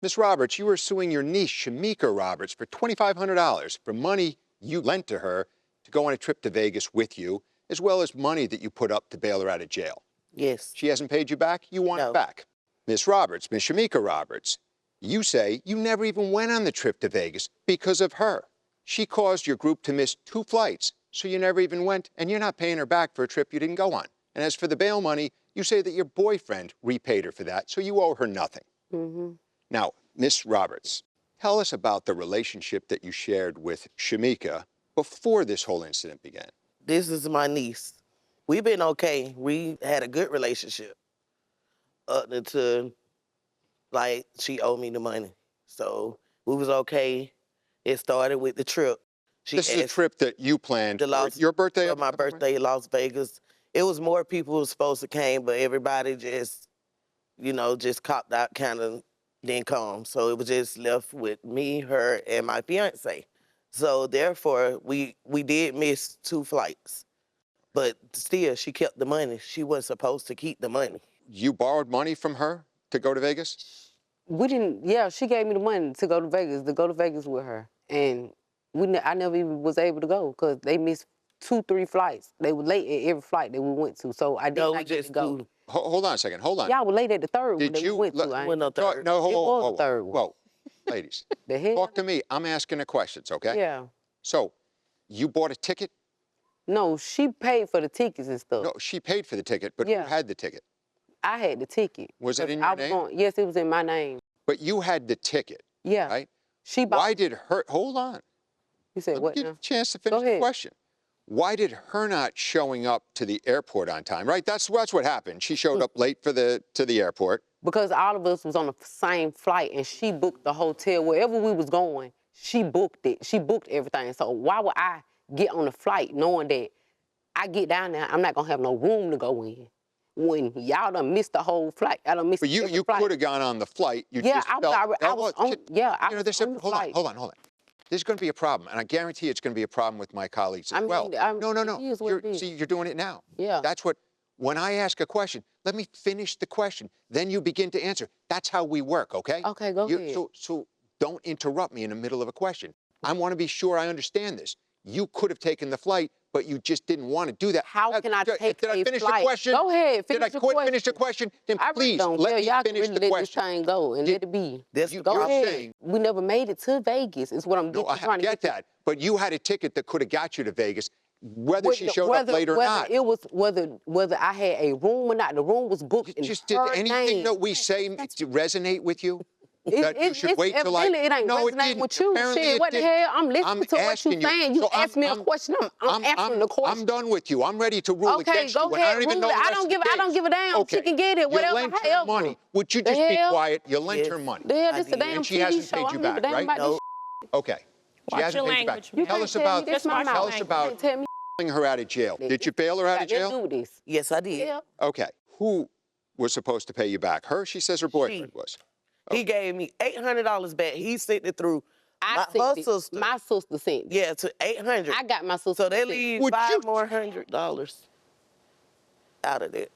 Miss Roberts, you were suing your niece, Shemeka Roberts, for $2,500 for money you lent to her to go on a trip to Vegas with you, as well as money that you put up to bail her out of jail. Yes. She hasn't paid you back? You want it back. Miss Roberts, Miss Shemeka Roberts, you say you never even went on the trip to Vegas because of her. She caused your group to miss 2 flights, so you never even went, and you're not paying her back for a trip you didn't go on. And as for the bail money, you say that your boyfriend repaid her for that, so you owe her nothing. Mm-hmm. Now, Miss Roberts, tell us about the relationship that you shared with Shemeka before this whole incident began. This is my niece. We've been okay. We had a good relationship up until, like, she owed me the money. So we was okay. It started with the trip. This is a trip that you planned for your birthday? For my birthday, Las Vegas. It was more people who were supposed to came, but everybody just, just copped out, kind of didn't come. So it was just left with me, her, and my fiance. So therefore, we did miss 2 flights. But still, she kept the money. She wasn't supposed to keep the money. You borrowed money from her to go to Vegas? We didn't, she gave me the money to go to Vegas with her. And I never even was able to go because they missed 2, 3 flights. They were late at every flight that we went to, so I did not get to go. Hold on a second, hold on. Y'all were late at the third one that we went to. No, hold on. Third one. Whoa, ladies, the hell? Talk to me. I'm asking the questions, okay? Yeah. So, you bought a ticket? No, she paid for the tickets and stuff. No, she paid for the ticket, but who had the ticket? I had the ticket. Was it in your name? Yes, it was in my name. But you had the ticket, right? She bought. Why did her, hold on. You said what Give now? you a chance to finish the question. Why did her not showing up to the airport on time, right? That's what happened. She showed up late to the airport. Because all of us was on the same flight and she booked the hotel. Wherever we was going, she booked it. She booked everything. So why would I get on the flight knowing that I get down there, I'm not gonna have no room to go in? When y'all done missed the whole flight, I done missed. But you could have gone on the flight. You yeah, just I was on. Yeah, I was on the flight. Hold on. There's going to be a problem, and I guarantee it's going to be a problem with my colleagues as well. No. See, you're doing it now. Yeah. That's what. When I ask a question, let me finish the question. Then you begin to answer. That's how we work, okay? Okay, go ahead. So don't interrupt me in the middle of a question. I want to be sure I understand this. You could have taken the flight, but you just didn't want to do that. How can I take a flight? Did I finish the question? Go ahead, finish the question. Did I finish the question? Then please, let me finish the question. Let this thing go and let it be. Go ahead. We never made it to Vegas, is what I'm trying to get that. But you had a ticket that could have got you to Vegas, whether she showed up late or not. It was whether I had a room or not. The room was booked in Just did anything that we say resonate with you? That you should wait till it ain't resonating with you. Shit, what the hell? I'm listening to what you're saying. You asked me a question. I'm answering the question. I'm done with you. I'm ready to rule against you. Okay, go ahead. I don't give a damn. She can get it. Whatever. You lent her money. Would you just be quiet? You lent her money. The hell, this a damn and she hasn't paid you back, right? No. Okay. She hasn't paid you back. Tell us about bailing her out of jail. Did you bail her out of jail? Yes, I did. Okay. Who was supposed to pay you back? Her? She says her boyfriend was. He gave me $800 back. He sent it through her sister. My sister sent it. Yeah, to $800. I got my sister. So they leave $500 more out of it.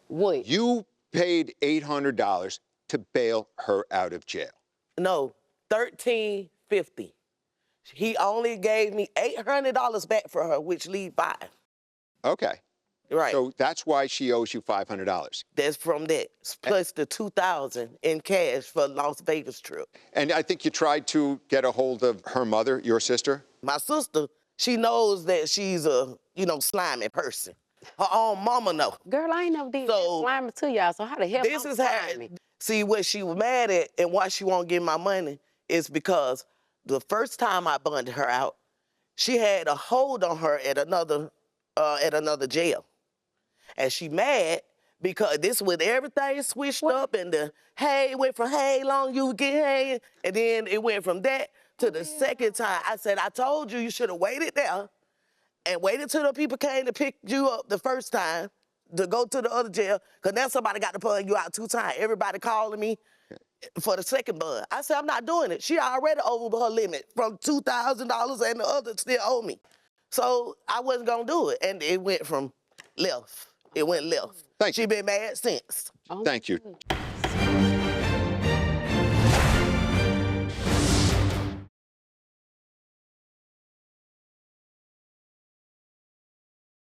What? You paid $800 to bail her out of jail. No, $1,350. He only gave me $800 back for her, which leave $500. Okay. Right. So that's why she owes you $500. That's from that, plus the $2,000 in cash for Las Vegas trip. And I think you tried to get a hold of her mother, your sister? My sister, she knows that she's a, slimy person. Her own mama know. Girl, I ain't never did slimy to y'all, so how the hell this is how, see, what she was mad at and why she won't give my money is because the first time I bonded her out, she had a hold on her at another jail. And she mad because this with everything switched up and the hey went from hey long you get hey, and then it went from that to the second time. I said, I told you you should have waited there and waited till the people came to pick you up the first time to go to the other jail, because now somebody got to pull you out 2 times. Everybody calling me for the second bond. I said, I'm not doing it. She already over her limit from $2,000 and the other still owe me. So I wasn't going to do it. And it went from left. It went left. Thank you. She been mad since. Thank you.